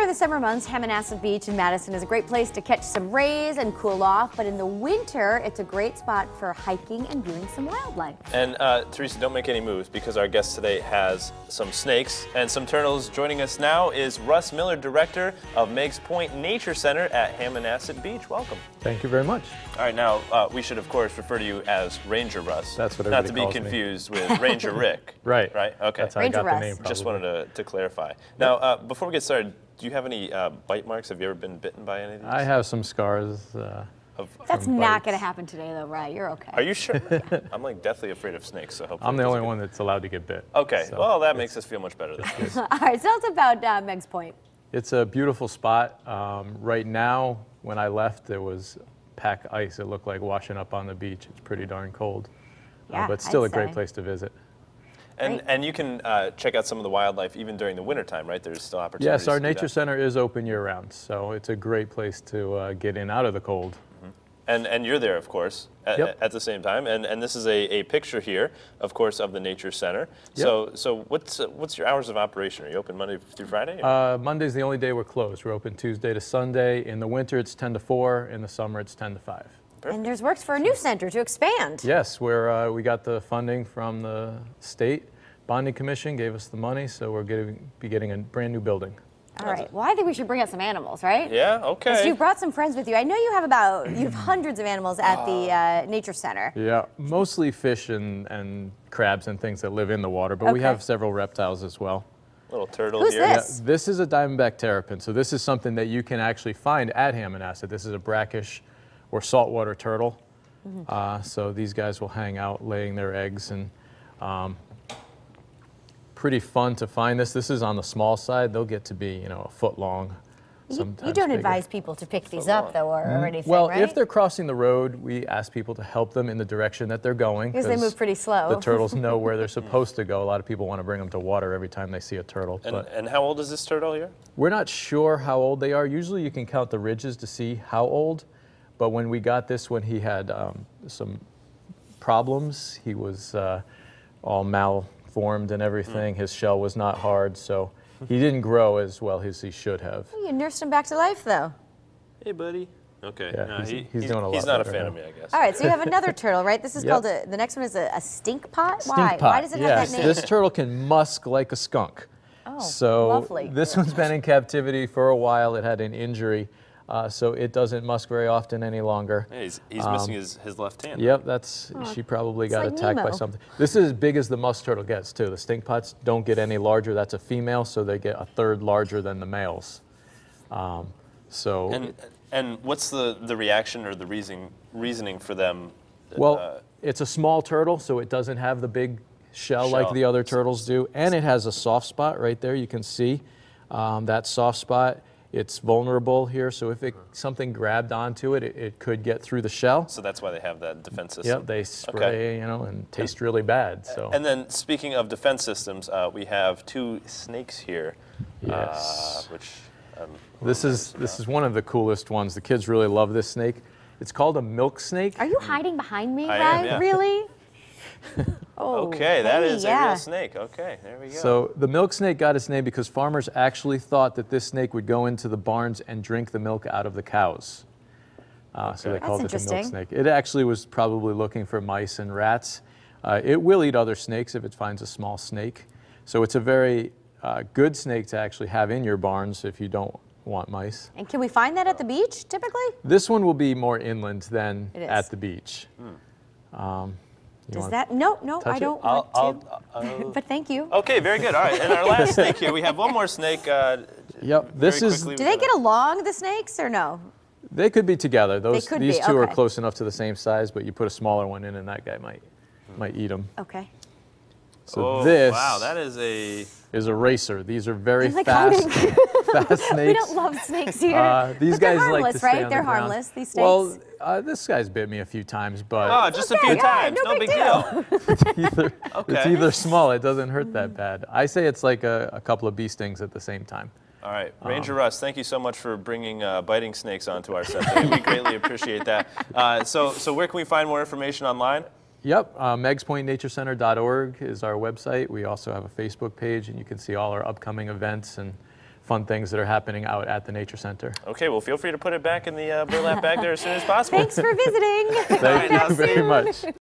During the summer months, Hammonasset Beach in Madison is a great place to catch some rays and cool off, but in the winter, it's a great spot for hiking and viewing some wildlife. And Teresa, don't make any moves because our guest today has some snakes and some turtles. Joining us now is Russ Miller, director of Meigs Point Nature Center at Hammonasset Beach. Welcome. Thank you very much. All right, now we should of course refer to you as Ranger Russ. That's what everybody calls me. Not to be confused with Ranger Rick. Right. Right. Okay. That's how Ranger I got Russ. the name. Probably. Just wanted to clarify. Now, before we get started, do you have any bite marks? Have you ever been bitten by any of these? I have some scars. That's not going to happen today, though, right? You're okay. Are you sure? I'm like deathly afraid of snakes, so hopefully. I'm the only one that's allowed to get bit. Okay, so well that makes us feel much better. All right, tell us about Meigs Point. It's a beautiful spot. Right now, when I left, there was pack ice. It looked like washing up on the beach. It's pretty darn cold, Yeah, but still I'd a great say. place to visit. And you can check out some of the wildlife even during the wintertime, right? There's still opportunities. Yes, our to do nature that. center is open year-round, so it's a great place to get in out of the cold. And you're there, of course, at the same time. And this is a picture here, of course, of the Nature Center. Yep. So what's your hours of operation? Are you open Monday through Friday? Or? Monday's the only day we're closed. We're open Tuesday to Sunday. In the winter, it's 10 to 4. In the summer, it's 10 to 5. And there's works for a new center to expand. Yes, we got the funding from the state bonding commission, gave us the money, so we're going to be getting a brand new building. All right. Well, I think we should bring out some animals, right? Yeah. Okay. Because you've brought some friends with you. I know you have hundreds of animals at the Nature Center. Yeah, mostly fish and crabs and things that live in the water, but we have several reptiles as well. Little turtle Who's here. this? Yeah, this is a Diamondback Terrapin, so this is something that you can actually find at Hammonasset. This is a brackish or saltwater turtle. So these guys will hang out laying their eggs, and pretty fun to find this. This is on the small side. They'll get to be, a foot long. You sometimes don't bigger. advise people to pick these up, though, or anything, Well, right? if they're crossing the road, we ask people to help them in the direction that they're going. Because they move pretty slow. The turtles know where they're supposed to go. A lot of people want to bring them to water every time they see a turtle. And how old is this turtle here? We're not sure how old they are. Usually you can count the ridges to see how old. But when we got this one, he had some problems. He was all malformed and everything. His shell was not hard, so he didn't grow as well as he should have. You nursed him back to life, though. Hey, buddy. Okay. Yeah, No, he's doing a lot He's not a better fan now. of me, I guess. All right, so you have another turtle, right? This is Yep. called the next one is a Stinkpot? Why? Stinkpot. Why does it have Yes, that name? this turtle can musk like a skunk. Oh, So lovely. this one's been in captivity for a while. It had an injury, so it doesn't musk very often any longer. Yeah, he's missing his left hand. Yep, she probably got like attacked by Nemo. something. This is as big as the musk turtle gets too. The stinkpots don't get any larger. That's a female, so they get a third larger than the males. And what's the reaction or the reasoning for them? Well, it's a small turtle, so it doesn't have the big shell like the other turtles do, and it has a soft spot right there. You can see that soft spot. It's vulnerable here, so if something grabbed onto it, it could get through the shell. So that's why they have that defense system. Yep, they spray, and taste really bad. So. And then speaking of defense systems, we have two snakes here. Yes. Which This is one of the coolest ones. The kids really love this snake. It's called a milk snake. Are you hiding behind me, I Ryan? am, yeah. Really? Oh, okay, that hey, is a yeah. real snake. Okay, there we go. So the milk snake got its name because farmers actually thought that this snake would go into the barns and drink the milk out of the cows. So they called it the milk interesting. snake. It actually was probably looking for mice and rats. It will eat other snakes if it finds a small snake. So it's a very good snake to actually have in your barns if you don't want mice. And can we find that at the beach, typically? This one will be more inland than It is. at the beach. Does that? No, touch I it? don't want to. But thank you. Okay, very good. All right, and our last snake here, we have one more snake. Yep, this is. quickly. Do they get along, the snakes, or no? They could be together. could These be, two are okay. close enough to the same size, but you put a smaller one in, and that guy might eat them. Okay. So this wow, that is is a racer. These are very They're like fast, hiding. fast snakes. We don't love snakes here. These But guys they're like harmless, to stay right? on They're the ground. harmless. These snakes. Well, this guy's bit me a few times, but just Okay, a few yeah, times. no No big big deal. it's either small. It doesn't hurt that bad. I say it's like a couple of bee stings at the same time. All right, Ranger Russ, thank you so much for bringing biting snakes onto our set today. We greatly appreciate that. So where can we find more information online? Yep, meigspointnaturecenter.org is our website. We also have a Facebook page, and you can see all our upcoming events and fun things that are happening out at the Nature Center. Okay, well, feel free to put it back in the burlap bag there as soon as possible. Thanks for visiting. Thank you very much.